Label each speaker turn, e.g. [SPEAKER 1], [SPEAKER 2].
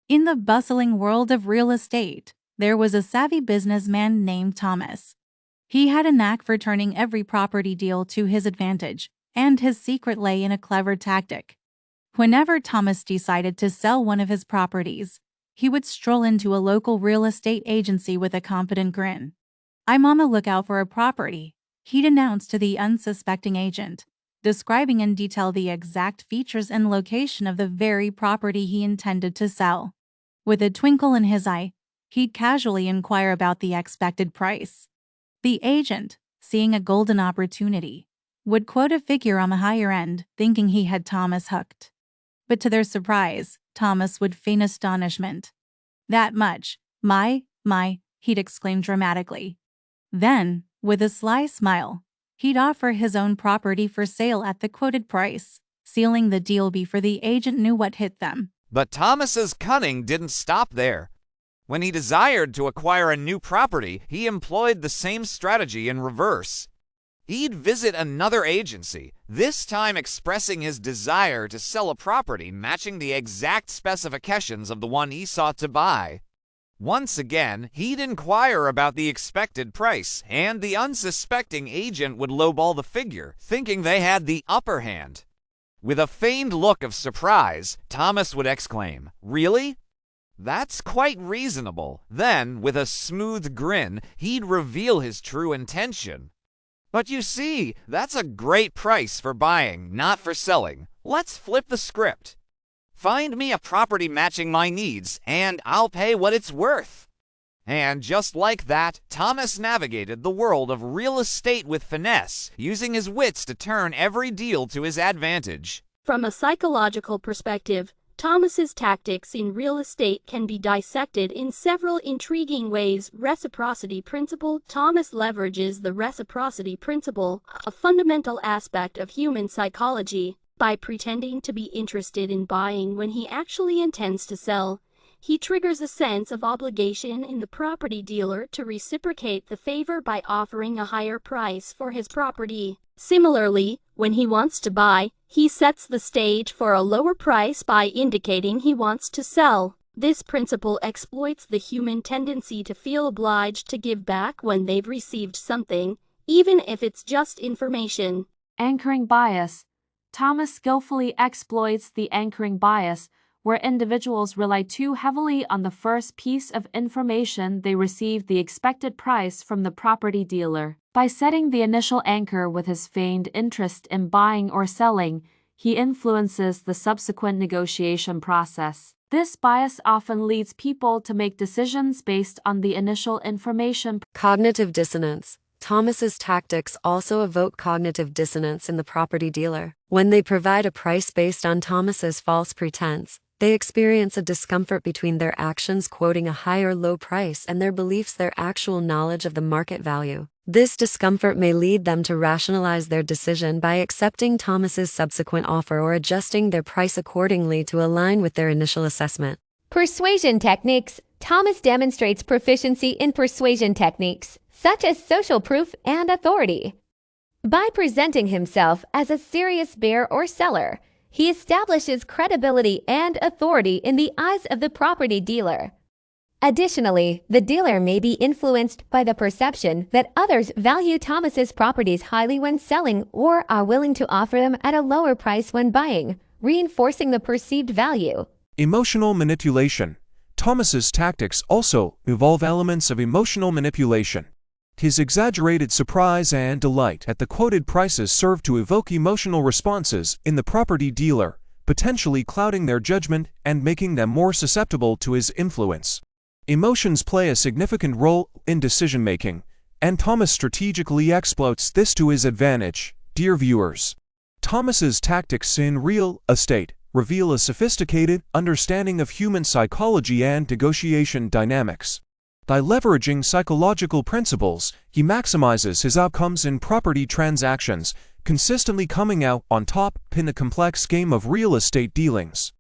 [SPEAKER 1] In the bustling world of real estate, there was a savvy businessman named Thomas. He had a knack for turning every property deal to his advantage, and his secret lay in a clever tactic. Whenever Thomas decided to sell one of his properties, he would stroll into a local real estate agency with a confident grin. "I'm on the lookout for a property," he'd announce to the unsuspecting agent, describing in detail the exact features and location of the very property he intended to sell. With a twinkle in his eye, he'd casually inquire about the expected price. The agent, seeing a golden opportunity, would quote a figure on the higher end, thinking he had Thomas hooked. But to their surprise, Thomas would feign astonishment. "That much? My, he'd exclaim dramatically. Then, with a sly smile, he'd offer his own property for sale at the quoted price, sealing the deal before the agent knew what hit them.
[SPEAKER 2] But Thomas's cunning didn't stop there. When he desired to acquire a new property, he employed the same strategy in reverse. He'd visit another agency, this time expressing his desire to sell a property matching the exact specifications of the one he sought to buy. Once again, he'd inquire about the expected price, and the unsuspecting agent would lowball the figure, thinking they had the upper hand. With a feigned look of surprise, Thomas would exclaim, "Really? That's quite reasonable." Then, with a smooth grin, he'd reveal his true intention. "But you see, that's a great price for buying, not for selling. Let's flip the script. Find me a property matching my needs, and I'll pay what it's worth." And just like that, Thomas navigated the world of real estate with finesse, using his wits to turn every deal to his advantage.
[SPEAKER 3] From a psychological perspective, Thomas's tactics in real estate can be dissected in several intriguing ways. Reciprocity principle. Thomas leverages the reciprocity principle, a fundamental aspect of human psychology. By pretending to be interested in buying when he actually intends to sell, he triggers a sense of obligation in the property dealer to reciprocate the favor by offering a higher price for his property. Similarly, when he wants to buy, he sets the stage for a lower price by indicating he wants to sell. This principle exploits the human tendency to feel obliged to give back when they've received something, even if it's just information.
[SPEAKER 4] Anchoring bias. Thomas skillfully exploits the anchoring bias, where individuals rely too heavily on the first piece of information they receive, the expected price from the property dealer. By setting the initial anchor with his feigned interest in buying or selling, he influences the subsequent negotiation process. This bias often leads people to make decisions based on the initial information.
[SPEAKER 5] Cognitive dissonance. Thomas's tactics also evoke cognitive dissonance in the property dealer. When they provide a price based on Thomas's false pretense, they experience a discomfort between their actions quoting a high or low price and their beliefs, their actual knowledge of the market value. This discomfort may lead them to rationalize their decision by accepting Thomas's subsequent offer or adjusting their price accordingly to align with their initial assessment.
[SPEAKER 6] Persuasion techniques. Thomas demonstrates proficiency in persuasion techniques, such as social proof and authority. By presenting himself as a serious buyer or seller, he establishes credibility and authority in the eyes of the property dealer. Additionally, the dealer may be influenced by the perception that others value Thomas's properties highly when selling or are willing to offer them at a lower price when buying, reinforcing the perceived value.
[SPEAKER 7] Emotional manipulation. Thomas's tactics also involve elements of emotional manipulation. His exaggerated surprise and delight at the quoted prices serve to evoke emotional responses in the property dealer, potentially clouding their judgment and making them more susceptible to his influence. Emotions play a significant role in decision-making, and Thomas strategically exploits this to his advantage. Dear viewers, Thomas's tactics in real estate reveal a sophisticated understanding of human psychology and negotiation dynamics. By leveraging psychological principles, he maximizes his outcomes in property transactions, consistently coming out on top in the complex game of real estate dealings.